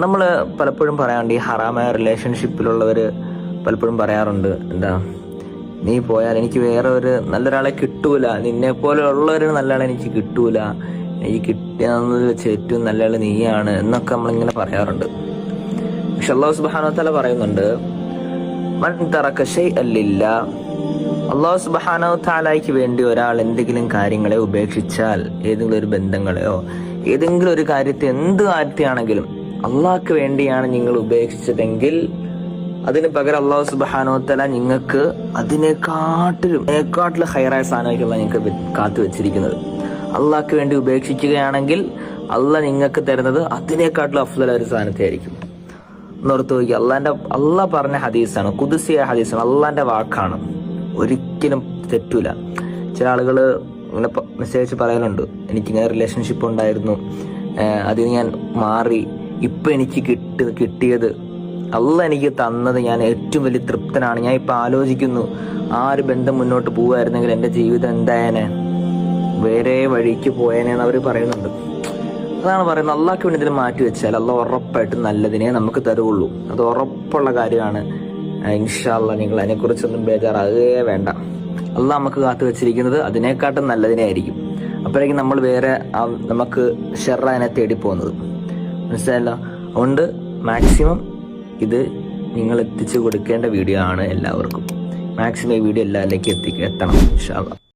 നമ്മൾ പലപ്പോഴും പറയാറുണ്ട്, ഈ ഹറാമായ റിലേഷൻഷിപ്പിലുള്ളവർ പലപ്പോഴും പറയാറുണ്ട്, എന്താ നീ പോയാൽ എനിക്ക് വേറെ ഒരു നല്ലൊരാളെ കിട്ടൂല, നിന്നെ പോലെ ഉള്ളൊരു നല്ലയാളെ എനിക്ക് കിട്ടൂല, എനിക്ക് കിട്ടിയെന്ന് വെച്ച് ഏറ്റവും നല്ലയാൾ നീയാണ് എന്നൊക്കെ നമ്മളിങ്ങനെ പറയാറുണ്ട്. പക്ഷെ അല്ലാഹു സുബ്ഹാനഹു വ തആല പറയുന്നുണ്ട്, മൻ തറക ശൈഅൻ ലില്ലാഹ്, അല്ലാഹു സുബ്ഹാനഹു വ തആലയ്ക്ക് വേണ്ടി ഒരാൾ എന്തെങ്കിലും കാര്യങ്ങളെ ഉപേക്ഷിച്ചാൽ, ഏതെങ്കിലും ഒരു ബന്ധങ്ങളെയോ ഏതെങ്കിലും ഒരു കാര്യത്തെ, എന്ത് കാര്യത്തെയാണെങ്കിലും അള്ളാഹ്ക്ക് വേണ്ടിയാണ് നിങ്ങൾ ഉപേക്ഷിച്ചതെങ്കിൽ അതിന് പകരം അല്ലാഹു സുബ്ഹാനഹു വ തആല നിങ്ങൾക്ക് അതിനെക്കാട്ടിലും ഹൈറായ സാധനമായിരിക്കും നിങ്ങൾക്ക് കാത്തു വെച്ചിരിക്കുന്നത്. അള്ളാഹ്ക്ക് വേണ്ടി ഉപേക്ഷിക്കുകയാണെങ്കിൽ അള്ളാഹ് നിങ്ങൾക്ക് തരുന്നത് അതിനേക്കാട്ടിലും അഫ്ളലായ ഒരു സാധനത്തെ ആയിരിക്കും. ഓർത്ത് നോക്കി, അള്ളാഹ് പറഞ്ഞ ഹദീസാണ്, ഖുദ്സിയായ ഹദീസാണ്, അള്ളാന്റെ വാക്കാണ്, ഒരിക്കലും തെറ്റൂല. ചില ആളുകൾ ഇങ്ങനെ മെസ്സേജ് പറയാനുണ്ട്, എനിക്കിങ്ങനെ റിലേഷൻഷിപ്പ് ഉണ്ടായിരുന്നു, അതിൽ ഞാൻ മാറി, ഇപ്പൊ എനിക്ക് കിട്ടിയത് അള്ളാഹ് എനിക്ക് തന്നത്, ഞാൻ ഏറ്റവും വലിയ തൃപ്തനാണ്, ഞാൻ ഇപ്പൊ ആലോചിക്കുന്നു ആ ഒരു ബന്ധം മുന്നോട്ട് പോവായിരുന്നെങ്കിൽ എന്റെ ജീവിതം എന്തായേനെ, വേറെ വഴിക്ക് പോയേനെന്ന് അവർ പറയുന്നുണ്ട്. അതാണ് പറയുന്നത്, അള്ളാഹ്ക്ക് വേണ്ടി ഇതിൽ മാറ്റി വെച്ചാൽ അള്ളാഹ് ഉറപ്പായിട്ടും നല്ലതിനെ നമുക്ക് തരുള്ളൂ. അത് ഉറപ്പുള്ള കാര്യമാണ്. ഇൻഷാ അള്ളാഹ് നിങ്ങൾ അതിനെക്കുറിച്ചൊന്നും ബേജാറാകുകയേ വേണ്ട. അള്ളാഹ് നമുക്ക് കാത്തു വെച്ചിരിക്കുന്നത് അതിനെക്കാട്ടും നല്ലതിനെ ആയിരിക്കും. അപ്പോഴേക്കും നമ്മൾ വേറെ നമുക്ക് ഷെറനെ തേടി പോകുന്നത്, മനസ്സിലായല്ലോ. അതുകൊണ്ട് മാക്സിമം ഇത് നിങ്ങൾ എത്തിച്ചു കൊടുക്കേണ്ട വീഡിയോ ആണ് എല്ലാവർക്കും. മാക്സിമം ഈ വീഡിയോ എല്ലാവരിലേക്കും എത്തണം ഇൻഷാ അള്ളാഹ്.